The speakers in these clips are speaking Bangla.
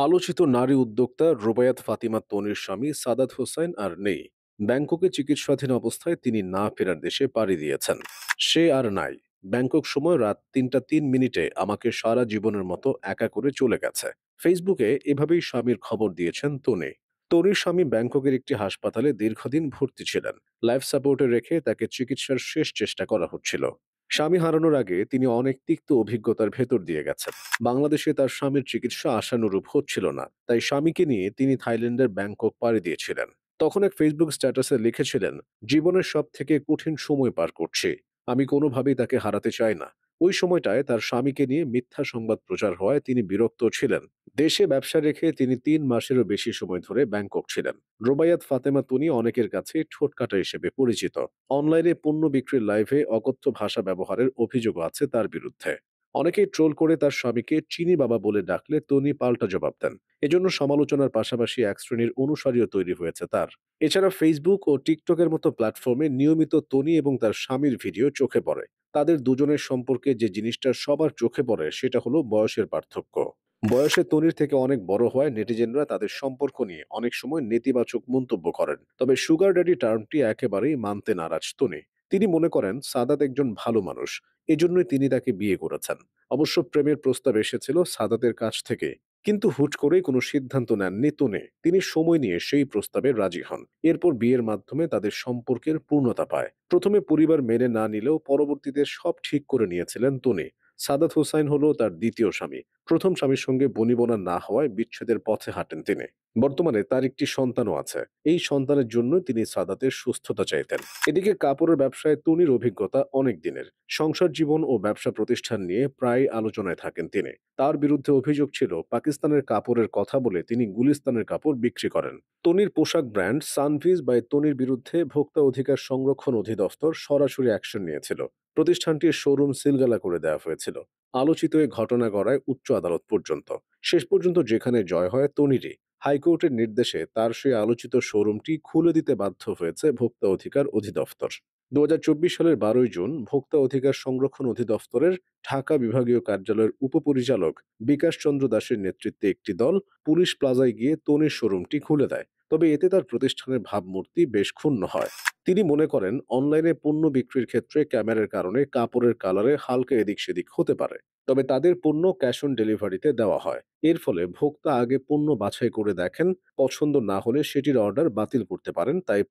আলোচিত নারী উদ্যোক্তা রুবায়াত ফাতিমা তনির স্বামী সাদাত হোসাইন আর নেই। ব্যাংককে চিকিৎসাধীন অবস্থায় তিনি না ফেরার দেশে পাড়ি দিয়েছেন। সে আর নাই। ব্যাংকক সময় রাত ৩টা ৩ মিনিটে আমাকে সারা জীবনের মতো একা করে চলে গেছে। ফেসবুকে এভাবেই স্বামীর খবর দিয়েছেন তনি। তনির স্বামী ব্যাংককের একটি হাসপাতালে দীর্ঘদিন ভর্তি ছিলেন। লাইফ সাপোর্টে রেখে তাকে চিকিৎসার শেষ চেষ্টা করা হচ্ছিল। স্বামী হারানোর আগে তিনি অনেক তিক্ত অভিজ্ঞতার ভেতর দিয়ে গেছেন। বাংলাদেশে তার স্বামীর চিকিৎসা আশানুরূপ হচ্ছিল না, তাই স্বামীকে নিয়ে তিনি থাইল্যান্ডের ব্যাংকক পাড়ি দিয়েছিলেন। তখন এক ফেসবুক স্ট্যাটাসে লিখেছিলেন, জীবনের সব থেকে কঠিন সময় পার করছি। আমি কোনোভাবেই তাকে হারাতে চাই না। ওই সময়টায় তার স্বামীকে নিয়ে মিথ্যা সংবাদ প্রচার হওয়ায় তিনি বিরক্ত ছিলেন। দেশে ব্যবসা রেখে তিনি ৩ মাসেরও বেশি সময় ধরে ব্যাংকক ছিলেন। রোবায়াত ফাতেমা তুনি অনেকের কাছে ঠোঁটকাটা হিসেবে পরিচিত। অনলাইনে পণ্য বিক্রির লাইভে অকথ্য ভাষা ব্যবহারের অভিযোগও আছে তার বিরুদ্ধে। অনেকেই ট্রোল করে তার স্বামীকে চিনি বাবা বলে ডাকলে তনি পাল্টা জবাব দেন। এজন্য সমালোচনার পাশাপাশি এক শ্রেণীর অনুসারীও তৈরি হয়েছে তার। এছাড়া ফেসবুক ও টিকটকের মতো প্ল্যাটফর্মে নিয়মিত তনি এবং তার স্বামীর ভিডিও চোখে পড়ে। তাদের দুজনের সম্পর্কে যে জিনিসটা সবার চোখে পড়ে সেটা হলো বয়সের পার্থক্য। বয়সে তনির থেকে অনেক বড় হওয়ায় নেটিজেনরা তাদের সম্পর্ক নিয়ে অনেক সময় নেতিবাচক মন্তব্য করেন। তবে সুগার ড্যাডি টার্মটি একেবারেই মানতে নারাজ তনি। তিনি মনে করেন সাদাত একজন ভালো মানুষ, এজন্যই তিনি তাকে বিয়ে করেছেন। অবশ্য প্রেমের প্রস্তাব এসেছিল সাদাতের কাছ থেকে, কিন্তু হুট করেই কোনো সিদ্ধান্ত নেননি তনে। তিনি সময় নিয়ে সেই প্রস্তাবে রাজি হন। এরপর বিয়ের মাধ্যমে তাদের সম্পর্কের পূর্ণতা পায়। প্রথমে পরিবার মেনে না নিলেও পরবর্তীতে সব ঠিক করে নিয়েছিলেন তনে। সাদাত হোসাইন হলো তার দ্বিতীয় স্বামী। প্রথম স্বামীর সঙ্গে বনিবনা না হওয়ায় বিচ্ছেদের পথে হাঁটেন তিনি। বর্তমানে তার একটি সন্তানও আছে। এই সন্তানের জন্য তিনি সাদাতের সুস্থতা চাইতেন। এদিকে কাপড়ের ব্যবসায় তনির অভিজ্ঞতা অনেক দিনের। সংসার জীবন ও ব্যবসা প্রতিষ্ঠান নিয়ে প্রায় আলোচনায় থাকেন তিনি। তার বিরুদ্ধে অভিযোগ ছিল পাকিস্তানের কাপড়ের কথা বলে তিনি গুলিস্তানের কাপড় বিক্রি করেন। তনির পোশাক ব্র্যান্ড সানভিজ বাই তনির বিরুদ্ধে ভোক্তা অধিকার সংরক্ষণ অধিদপ্তর সরাসরি অ্যাকশন নিয়েছিল। প্রতিষ্ঠানটির শোরুম সিলগালা করে দেওয়া হয়েছিল। আলোচিত এই ঘটনা গড়ায় উচ্চ আদালত পর্যন্ত। শেষ পর্যন্ত যেখানে জয় হয় তনিরই। হাইকোর্টের নির্দেশে তার সেই আলোচিত শোরুমটি খুলে দিতে বাধ্য হয়েছে ভোক্তা অধিকার অধিদপ্তর। ২০২৪ সালের ১২ই জুন ভোক্তা অধিকার সংরক্ষণ অধিদপ্তরের ঢাকা বিভাগীয় কার্যালয়ের উপপরিচালক বিকাশ চন্দ্র দাসের নেতৃত্বে একটি দল পুলিশ প্লাজায় গিয়ে তনির শোরুমটি খুলে দেয়। তবে এতে তার প্রতিষ্ঠানের ভাবমূর্তি বেশ ক্ষুণ্ণ হয়। তিনি মনে করেন অনলাইনে পণ্য বিক্রির ক্ষেত্রে ক্যামেরার কারণে কাপড়ের কালারে হালকা এদিক সেদিক হতে পারে। তবে তাদের পণ্য ক্যাশ অন ডেলিভারিতে দেওয়া হয়। এর ফলে ভোক্তা আগে পণ্য বাছাই করে দেখেন, পছন্দ না হলে সেটির অর্ডার বাতিল করতে পারেন, তাই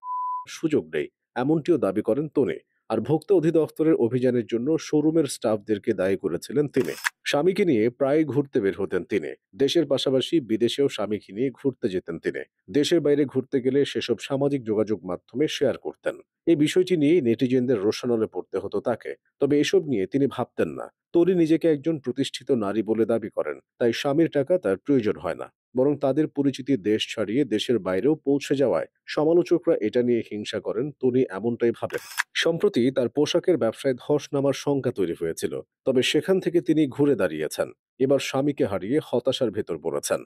সুযোগ নেই, এমনটিও দাবি করেন তনে। আর ভোক্তা অধিদপ্তরের অভিযানের জন্য শোরুমের স্টাফদেরকে দায়ী করেছিলেন তিনি। স্বামীকে নিয়ে প্রায় ঘুরতে বের হতেন তিনি। দেশের পাশাপাশি বিদেশেও স্বামীকে নিয়ে ঘুরতে যেতেন তিনি। দেশের বাইরে ঘুরতে গেলে সেসব সামাজিক যোগাযোগ মাধ্যমে শেয়ার করতেন। এই বিষয়টি নিয়েই নেটিজেনদের রোষানলে পড়তে হতো তাকে। তবে এসব নিয়ে তিনি ভাবতেন না। তনি নিজেকে একজন প্রতিষ্ঠিত নারী বলে দাবি করেন, তাই স্বামীর টাকা তার প্রয়োজন হয় না। বরং তাদের পরিচিতি দেশ ছাড়িয়ে দেশের বাইরেও পৌঁছে যাওয়ায় সমালোচকরা এটা নিয়ে হিংসা করেন, তনি এমনটাই ভাবেন। সম্প্রতি তার পোশাকের ব্যবসায় ধস নামার শঙ্কা তৈরি হয়েছিল। তবে সেখান থেকে তিনি ঘুরে দাঁড়িয়েছেন। এবার স্বামীকে হারিয়ে হতাশার ভেতর পড়েছেন।